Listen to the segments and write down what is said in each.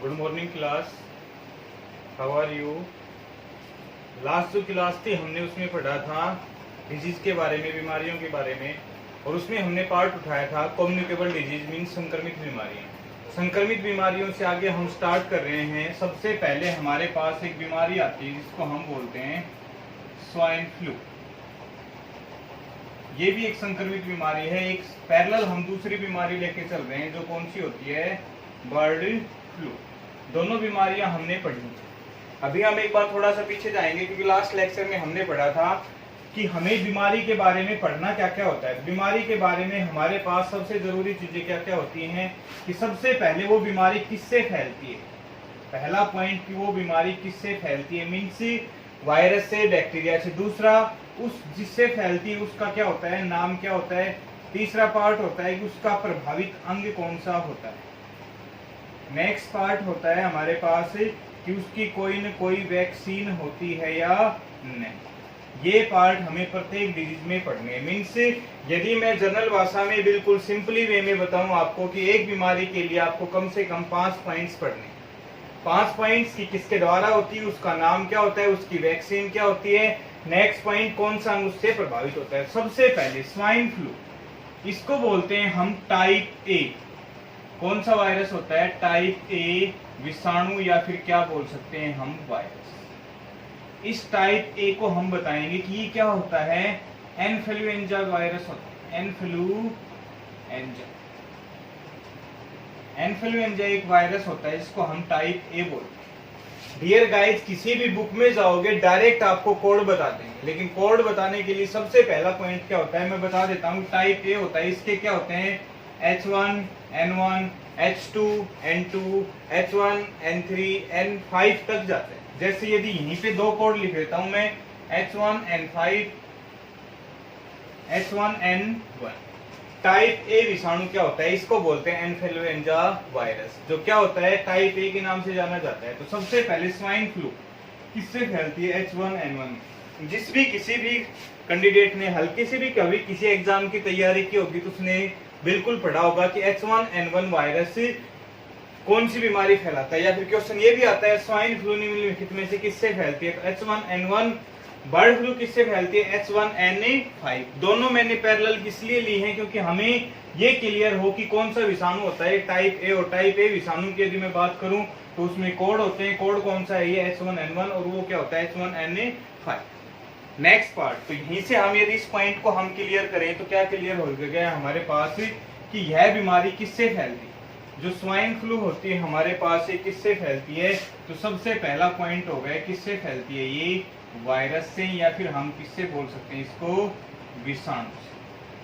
Good morning class, how are you. Last जो class थी हमने उसमें पढ़ा था डिजीज के बारे में, बीमारियों के बारे में, और उसमें हमने पार्ट उठाया था कम्युनिकेबल डिजीज मीन्स संक्रमित बीमारियां। संक्रमित बीमारियों से आगे हम स्टार्ट कर रहे हैं। सबसे पहले हमारे पास एक बीमारी आती है जिसको हम बोलते हैं स्वाइन फ्लू। ये भी एक संक्रमित बीमारी है। एक पैरेलल हम दूसरी बीमारी लेके चल रहे हैं जो कौन सी होती है, बर्ड फ्लू। दोनों बीमारियां हमने पढ़ी। अभी हम एक बार थोड़ा सा पीछे जाएंगे क्योंकि लास्ट लेक्चर में हमने पढ़ा था कि हमें बीमारी के बारे में पढ़ना क्या क्या होता है। बीमारी के बारे में हमारे पास सबसे जरूरी चीजें क्या क्या होती हैं कि सबसे पहले वो बीमारी किससे फैलती है। पहला पॉइंट कि वो बीमारी किससे फैलती है, मीन्स वायरस से, बैक्टीरिया से। दूसरा, उस जिससे फैलती है उसका क्या होता है, नाम क्या होता है। तीसरा पार्ट होता है कि उसका प्रभावित अंग कौन सा होता है। नेक्स्ट पार्ट होता है हमारे पास कि उसकी कोई न कोई वैक्सीन होती है या नहीं। ये पार्ट हमें प्रत्येक डिजीज में पढ़ने हैं। मीन्स यदि मैं जनरल भाषा में बिल्कुल सिंपली वे में बताऊं आपको कि एक बीमारी के लिए आपको कम से कम 5 पॉइंट्स पढ़ने। 5 पॉइंट्स की किसके द्वारा होती है, उसका नाम क्या होता है, उसकी वैक्सीन क्या होती है। नेक्स्ट पॉइंट, कौन सा अंग उससे प्रभावित होता है। सबसे पहले स्वाइन फ्लू, इसको बोलते हैं हम टाइप ए। कौन सा वायरस होता है, टाइप ए विषाणु, या फिर क्या बोल सकते हैं हम, वायरस। इस टाइप ए को हम बताएंगे कि ये क्या होता है, इन्फ्लुएंजा वायरस होता है। इन्फ्लुएंजा एक वायरस होता है जिसको हम टाइप ए बोलते हैं। डियर गाइज, किसी भी बुक में जाओगे डायरेक्ट आपको कोड बता देंगे, लेकिन कोड बताने के लिए सबसे पहला पॉइंट क्या होता है मैं बता देता हूँ। टाइप ए होता है, इसके क्या होते हैं, H1, N1, H2, N2, H1, N3, N5 तक जाते हैं। जैसे यदि यहीं पे 2 कोड लिख देता हूं मैं, H1N5, H1N1। टाइप ए विषाणु क्या होता है, इसको बोलते हैं इन्फ्लुएंजा वायरस, जो क्या होता है टाइप ए के नाम से जाना जाता है। तो सबसे पहले स्वाइन फ्लू किससे फैलती है, H1N1। जिस भी किसी भी कैंडिडेट ने हल्के से भी कभी किसी एग्जाम की तैयारी की होगी तो उसने बिल्कुल पढ़ा होगा कि H1N1 वायरस कौन सी बीमारी फैलाता है। या फिर क्वेश्चन ये भी आता है स्वाइन फ्लू निम्नलिखित में से किससे फैलती है, तो H1N1। बर्ड फ्लू किससे फैलती है, H1N5। दोनों मैंने पैरेलल इसलिए ली हैं क्योंकि हमें ये क्लियर हो कि कौन सा विषाणु होता है टाइप ए। और टाइप ए विषाणु की यदि मैं बात करूं तो उसमें कोड होते हैं। कोड कौन सा है, ये H1N1, और वो क्या होता है, H1N5। नेक्स्ट पार्ट, तो यहीं से हम यदि इस पॉइंट को हम क्लियर करें तो क्या क्लियर हो गया हमारे पास कि यह बीमारी किससे फैलती है। जो स्वाइन फ्लू होती है हमारे पास ये किससे फैलती है, तो सबसे पहला पॉइंट हो गया किससे फैलती है, ये वायरस से, या फिर हम किससे बोल सकते हैं इसको, विषाणु से।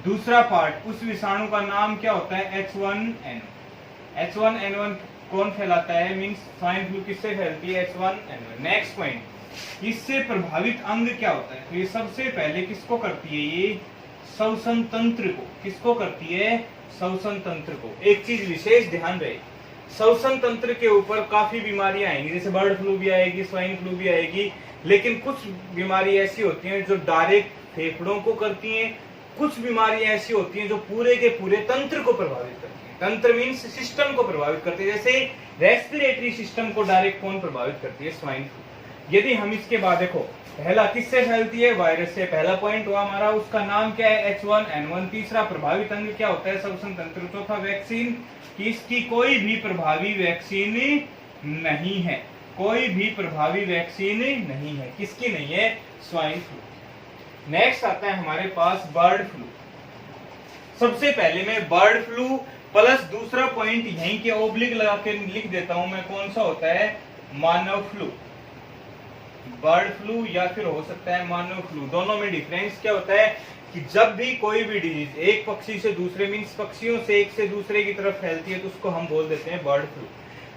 दूसरा पार्ट, उस विषाणु का नाम क्या होता है, H1N1। H1N1 कौन फैलाता है, मीन्स स्वाइन फ्लू किससे फैलती है, H1N1। नेक्स्ट पॉइंट, इससे प्रभावित अंग क्या होता है, तो ये सबसे पहले किसको करती है, ये श्वसन तंत्र को। किसको करती है, श्वसन तंत्र को। एक चीज विशेष ध्यान रहे, श्वसन तंत्र के ऊपर काफी बीमारियां आएंगी, जैसे बर्ड फ्लू भी आएगी, स्वाइन फ्लू भी आएगी, लेकिन कुछ बीमारी ऐसी होती हैं जो डायरेक्ट फेफड़ों को करती हैं। कुछ बीमारियां ऐसी होती हैं जो पूरे के पूरे तंत्र को प्रभावित करती हैं। तंत्र मीन्स सिस्टम को प्रभावित करती है। जैसे रेस्पिरेटरी सिस्टम को डायरेक्ट कौन प्रभावित करती है, स्वाइन फ्लू। यदि हम इसके बाद देखो, पहला किससे फैलती है, वायरस से। पहला पॉइंट हुआ हमारा, उसका नाम क्या है, H1N1। तीसरा, प्रभावित अंग क्या होता है, श्वसन तंत्र। चौथा, वैक्सीन, कि इसकी कोई भी प्रभावी वैक्सीन नहीं है। कोई भी प्रभावी वैक्सीन नहीं है। किसकी नहीं है, स्वाइन फ्लू। नेक्स्ट आता है हमारे पास बर्ड फ्लू। सबसे पहले मैं बर्ड फ्लू प्लस दूसरा पॉइंट यहीं के ओब्लिक लगा के लिख देता हूं मैं, कौन सा होता है, मानव फ्लू। बर्ड फ्लू या फिर हो सकता है मानव फ्लू। दोनों में डिफरेंस क्या होता है कि जब भी कोई भी डिजीज एक पक्षी से दूसरे, मीन्स पक्षियों से एक से दूसरे की तरफ फैलती है तो उसको हम बोल देते हैं बर्ड फ्लू।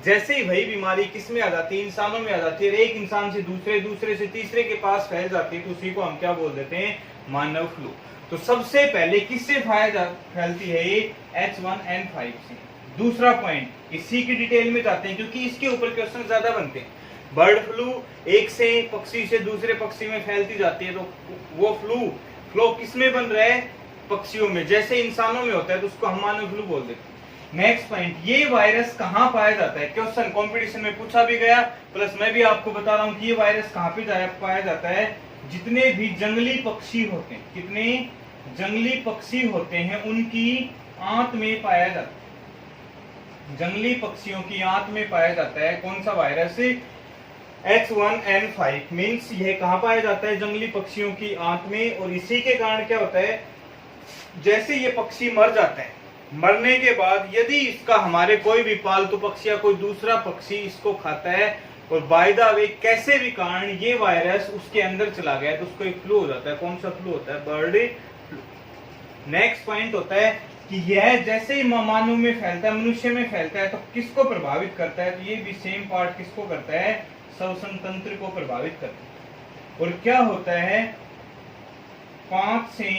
जैसे ही वही बीमारी किस में आ जाती है, इंसानों में आ जाती है, एक इंसान से दूसरे, दूसरे से तीसरे के पास फैल जाती है, तो उसी को हम क्या बोल देते हैं, मानव फ्लू। तो सबसे पहले किससे फैलती है, ये H1N5 से। दूसरा पॉइंट, इसी की डिटेल में जाते हैं क्योंकि इसके ऊपर क्वेश्चन ज्यादा बनते हैं। बर्ड फ्लू एक से पक्षी से दूसरे पक्षी में फैलती जाती है, तो वो फ्लो किस में बन रहा है, पक्षियों में। जैसे इंसानों में होता है तो उसको हम मानव फ्लू बोल देते हैं। नेक्स्ट पॉइंट, ये वायरस कहाँ पाया जाता है? क्वेश्चन कंपटीशन में पूछा भी गया, प्लस मैं भी आपको बता रहा हूँ कि ये वायरस कहाँ पे पाया जाता है। जितने भी जंगली पक्षी होते हैं, कितने जंगली पक्षी होते हैं उनकी आंत में पाया जाता है। जंगली पक्षियों की आंत में पाया जाता है कौन सा वायरस? H1N5 मीन्स यह कहाँ पाया जाता है? जंगली पक्षियों की आंत में। और इसी के कारण क्या होता है, जैसे ये पक्षी मर जाते हैं, मरने के बाद यदि इसका हमारे कोई भी पालतू पक्षी या कोई दूसरा पक्षी इसको खाता है और बाय द वे कैसे भी कारण ये वायरस उसके अंदर चला गया तो उसको एक फ्लू हो जाता है। कौन सा फ्लू होता है? Bird flu. नेक्स्ट पॉइंट होता है कि यह जैसे ही मानव में फैलता है, मनुष्य में फैलता है, तो किसको प्रभावित करता है? तो ये भी सेम पार्ट किसको करता है? श्वसन तंत्र को प्रभावित करता है। और क्या होता है, 5 से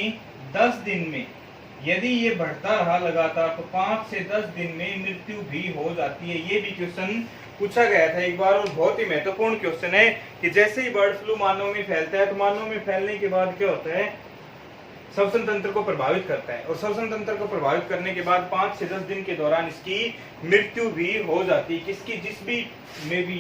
10 दिन में यदि ये बढ़ता रहा लगातार तो 5 से 10 दिन में मृत्यु भी हो जाती है। ये भी क्वेश्चन पूछा गया था एक बार और बहुत ही महत्वपूर्ण क्वेश्चन है कि जैसे ही बर्ड फ्लू मानव में फैलता है तो मानव में फैलने के बाद क्या होता है, श्वसन तंत्र को प्रभावित करता है। और श्वसन तंत्र को प्रभावित करने के बाद 5 से 10 दिन के दौरान इसकी मृत्यु भी हो जाती है। किसकी? जिसमें भी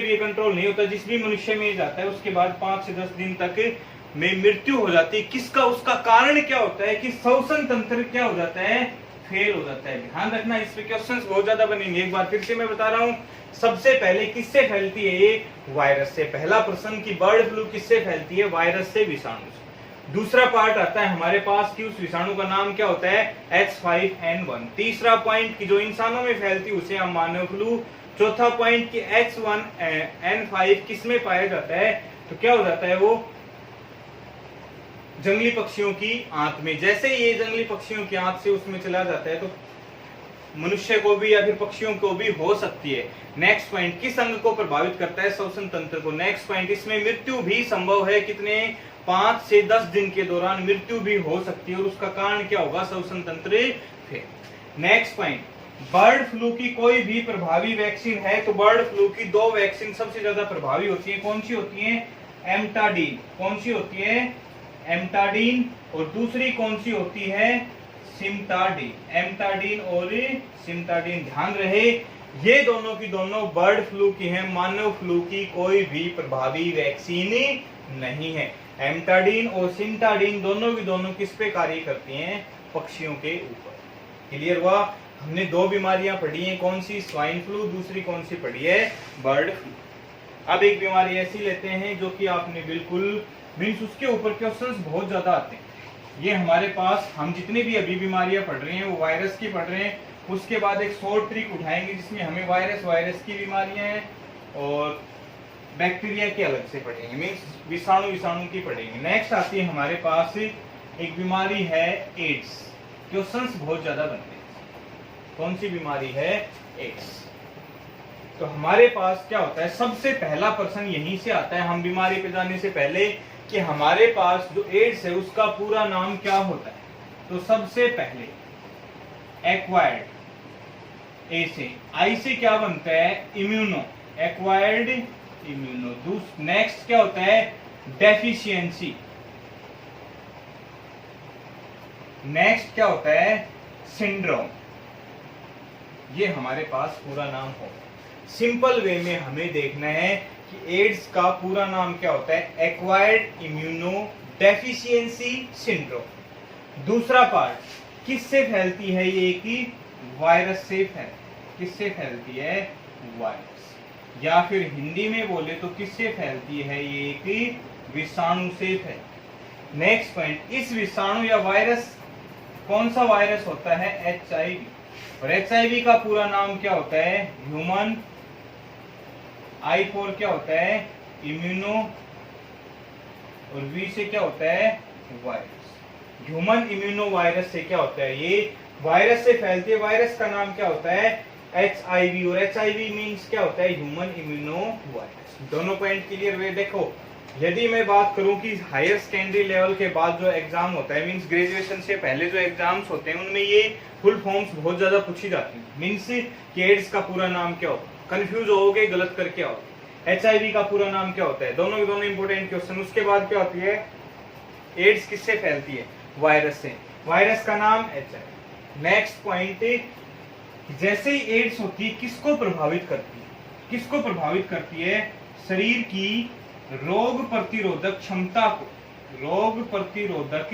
ये कंट्रोल नहीं होता, जिस भी मनुष्य में जाता है उसके बाद 5 से 10 दिन तक में मृत्यु हो जाती है। किसका? उसका कारण क्या होता है कि श्वसन तंत्र क्या हो जाता है? फेल हो जाता है। ध्यान रखना, इस पे क्वेश्चंस बहुत ज्यादा बनेंगे। एक बार फिर से मैं बता रहा हूं, सबसे पहले किससे फैलती है ये? वायरस से। पहला प्रश्न कि बर्ड फ्लू किससे फैलती है? वायरस से, विषाणु से। दूसरा पार्ट आता है हमारे पास कि उस विषाणु का नाम क्या होता है? H5N1। तीसरा पॉइंट कि जो इंसानों में फैलती है उसे हम मानव फ्लू। चौथा पॉइंट कि H1N5 किसमें पाया जाता है? तो क्या हो जाता है वो? जंगली पक्षियों की आंत में। जैसे ये जंगली पक्षियों की आंत से उसमें चला जाता है तो मनुष्य को भी या फिर पक्षियों को भी हो सकती है। नेक्स्ट पॉइंट, किस अंग को प्रभावित करता है? श्वसन तंत्र को। नेक्स्ट पॉइंट, इसमें मृत्यु भी संभव है। कितने? 5 से 10 दिन के दौरान मृत्यु भी हो सकती है। और उसका कारण क्या होगा? श्वसन तंत्र fail. Next point, bird flu की कोई भी प्रभावी वैक्सीन है? तो बर्ड फ्लू की 2 वैक्सीन सबसे ज्यादा प्रभावी होती है। कौन सी होती है? एम्टाडीन। कौन सी होती है? एम्टाडीन। और दूसरी कौन सी होती है? सिम्टाडीन। एम्टाडीन और सिम्टाडीन। ध्यान रहे, ये दोनों की दोनों बर्ड फ्लू की है, मानव फ्लू की कोई भी प्रभावी वैक्सीन नहीं है। एम्टाडीन और सिम्टाडीन दोनों की दोनों किस पे कार्य करती हैं? पक्षियों के ऊपर। क्लियर हुआ? हमने 2 बीमारियां पढ़ी हैं, कौन सी? Swine flu. दूसरी कौन सी पढ़ी है? Bird flu. अब एक बीमारी ऐसी लेते हैं जो कि आपने बिल्कुल मीन्स उसके ऊपर क्वेश्चंस बहुत ज्यादा आते हैं। ये हमारे पास हम जितनी भी अभी बीमारियां पढ़ रहे हैं वो वायरस की पढ़ रहे हैं। उसके बाद एक शॉर्ट ट्रिक उठाएंगे जिसमें हमें वायरस की बीमारियां हैं और बैक्टीरिया की अलग से पढ़ेंगे, मीन्स विषाणु की पढ़ेंगे। नेक्स्ट आती है हमारे पास एक बीमारी है एड्स। क्वेश्चंस बहुत ज्यादा बनते हैं। कौन सी बीमारी है? एड्स। तो हमारे पास क्या होता है, सबसे पहला प्रश्न यहीं से आता है हम बीमारी पे जाने से पहले कि हमारे पास जो एड्स है उसका पूरा नाम क्या होता है। तो सबसे पहले एक्वायर्ड, ए से, आई से क्या बनता है? Immuno, acquired immuno. नेक्स्ट क्या होता है? डेफिशिएंसी। नेक्स्ट क्या होता है? सिंड्रोम। ये हमारे पास पूरा नाम होगा। सिंपल वे में हमें देखना है कि एड्स का पूरा नाम क्या होता है? Acquired immuno deficiency syndrome. दूसरा पार्ट, किससे फैलती है ये? कि वायरस से फैलती। किससे फैलती है? वायरस। या फिर हिंदी में बोले तो किससे फैलती है ये? कि विषाणु से फैलती। नेक्स्ट पॉइंट, इस विषाणु या वायरस, कौन सा वायरस होता है? HIV। और HIV का पूरा नाम क्या होता है? ह्यूमन। I4 क्या होता है? इम्यूनो। और V से क्या होता है? वायरस। ह्यूमन इम्यूनो वायरस से क्या होता है? ये वायरस से फैलती है। वायरस का नाम क्या होता है? HIV। और HIV मीन्स क्या होता है? Human immuno virus. दोनों पॉइंट क्लियर हुए? देखो, यदि मैं बात करूं कि हायर सेकेंडरी लेवल के बाद जो एग्जाम होता है, मीन्स ग्रेजुएशन से पहले जो एग्जाम्स होते हैं उनमें ये फुल फॉर्म्स बहुत ज्यादा पूछी जाती है। मीन्स कि एड्स का पूरा नाम क्या होता है? कंफ्यूज होगे, गलत करके आओ। HIV का पूरा नाम क्या होता है? दोनों के दोनों इंपोर्टेंट क्वेश्चन। उसके बाद क्या होती है? एड्स किससे फैलती है? वायरस से। वायरस का नाम HIV। नेक्स्ट पॉइंट, जैसे ही एड्स होती है किसको प्रभावित करती है? किसको प्रभावित करती है? शरीर की रोग प्रतिरोधक क्षमता को, रोग प्रतिरोधक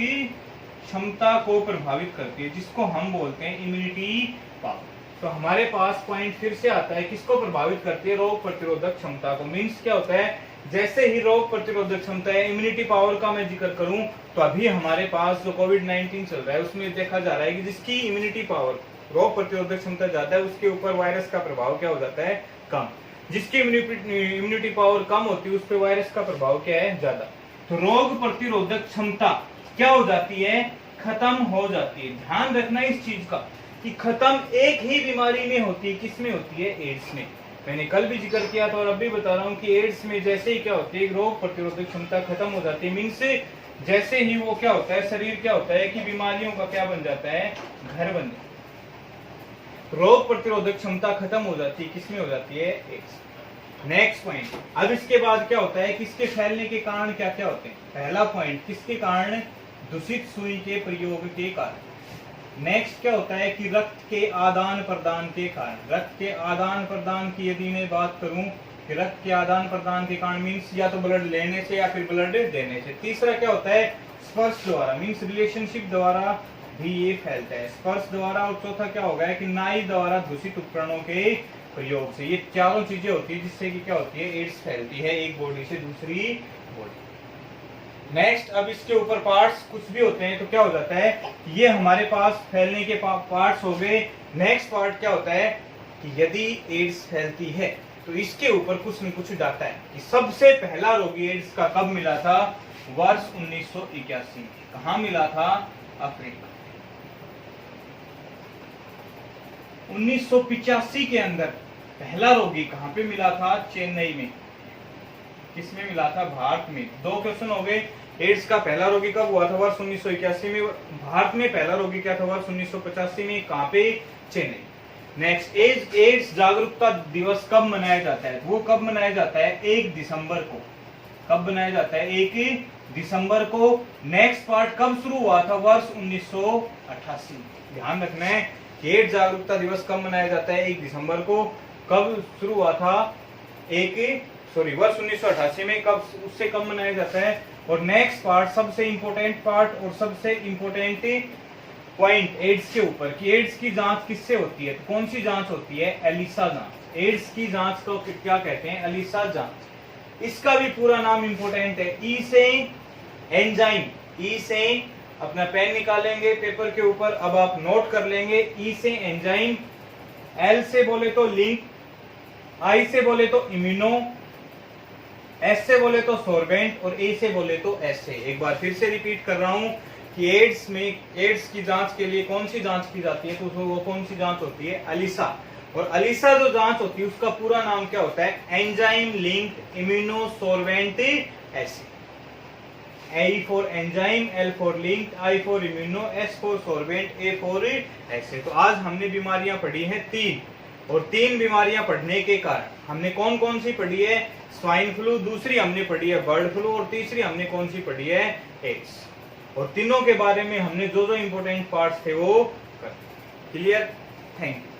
क्षमता को प्रभावित करती है, जिसको हम बोलते हैं इम्यूनिटी पावर। तो हमारे पास पॉइंट फिर से आता है, किसको प्रभावित करती है? रोग प्रतिरोधक क्षमता को। मीन्स क्या होता है, जैसे ही रोग प्रतिरोधक क्षमता है, इम्यूनिटी पावर का मैं जिक्र करूं तो अभी हमारे पास जो कोविड-19 चल रहा है उसमें देखा जा रहा है कि जिसकी इम्यूनिटी पावर, रोग प्रतिरोधक क्षमता ज्यादा है, उसके ऊपर वायरस का प्रभाव क्या हो जाता है? कम। जिसकी इम्यूनिटी पावर कम होती है उस पर वायरस का प्रभाव क्या है? ज्यादा। तो रोग प्रतिरोधक क्षमता क्या हो जाती है? खत्म हो जाती है। ध्यान रखना इस चीज का कि खत्म एक ही बीमारी में होती है। किसमें होती है? एड्स में। मैंने कल भी जिक्र किया था और अब भी बता रहा हूँ कि एड्स में जैसे ही क्या होती है, रोग प्रतिरोधक क्षमता खत्म हो जाती है। मीन्स जैसे ही वो क्या होता है, शरीर क्या होता है कि बीमारियों का क्या बन जाता है? घर बन जाता है। रोग प्रतिरोधक क्षमता खत्म हो जाती है। किसमें हो जाती है? एड्स। नेक्स्ट पॉइंट, अब इसके बाद क्या होता है, किसके फैलने के कारण क्या क्या होते हैं? पहला पॉइंट, किसके कारण? दूषित सुई के प्रयोग के कारण। नेक्स्ट क्या होता है कि रक्त के आदान प्रदान के कारण। रक्त के आदान प्रदान की यदि मैं बात करूं कि रक्त के आदान प्रदान के कारण मीन्स या तो ब्लड लेने से या फिर ब्लड देने से। तीसरा क्या होता है? स्पर्श द्वारा, मीन्स रिलेशनशिप द्वारा भी ये फैलता है, स्पर्श द्वारा। और चौथा क्या होगा कि नाई द्वारा दूषित उपकरणों के प्रयोग से। ये चारों चीजें होती है जिससे कि क्या होती है? एड्स फैलती है एक बॉडी से दूसरी बॉडी। नेक्स्ट, अब इसके ऊपर पार्ट्स कुछ भी होते हैं तो क्या हो जाता है, ये हमारे पास फैलने के पार्ट्स हो गए। नेक्स्ट पार्ट क्या होता है कि यदि एड्स फैलती है तो इसके ऊपर कुछ न कुछ डाटा है कि सबसे पहला रोगी एड्स का कब मिला था? वर्ष 1981 में। कहाँ मिला था? अफ्रीका। 1985 के अंदर पहला रोगी कहाँ पे मिला था? चेन्नई में। किसमें मिला था? भारत में। दो क्वेश्चन हो गए। एड्स का पहला रोगी कब हुआ था? वर्ष 1981 में। भारत में पहला रोगी क्या था? वर्ष 1985 में। कहाँ पे? चेन्नई। नेक्स्ट, एड्स जागरूकता दिवस कब मनाया जाता है? वो कब मनाया जाता है? 1 दिसंबर को। कब मनाया जाता है? 1 दिसंबर को। नेक्स्ट पार्ट, कब शुरू हुआ था? वर्ष 1988। ध्यान रखना है कि एड्स जागरूकता दिवस कब मनाया जाता है? 1 दिसंबर को। कब शुरू हुआ था? वर्ष 1988 में। कब, उससे कब मनाया जाता है? और नेक्स्ट पार्ट, सबसे इंपॉर्टेंट पार्ट और सबसे इंपॉर्टेंट पॉइंट एड्स के ऊपर कि एड्स की जांच किससे होती है? तो कौन सी जांच होती है? एलिसा जांच। एड्स की जांच को क्या कहते हैं? एलिसा जांच। इसका भी पूरा नाम इंपॉर्टेंट है। ई से एंजाइम, ई से अपना पेन निकालेंगे पेपर के ऊपर, अब आप नोट कर लेंगे। ई से एंजाइम, एल से बोले तो लिंक, आई से बोले तो इम्यूनो, एस से बोले तो सोर्बेंट और ए से बोले तो एसे। एक बार फिर से रिपीट कर रहा हूं कि एड्स की जांच के लिए कौन सी जांच की जाती है? तो वो कौन सी जांच होती है? एलिसा। और एलिसा जो जांच होती है उसका पूरा नाम क्या होता है? Enzyme linked immunosorbent assay. A for enzyme, L for linked, I for immuno, S for sorbent, A for assay. तो आज हमने बीमारियां पढ़ी हैं 3, और 3 बीमारियां पढ़ने के कारण हमने कौन कौन सी पढ़ी है? स्वाइन फ्लू, दूसरी हमने पढ़ी है बर्ड फ्लू, और तीसरी हमने कौन सी पढ़ी है? एड्स। और तीनों के बारे में हमने जो जो इंपॉर्टेंट पार्ट्स थे वो कर। क्लियर? Thank you.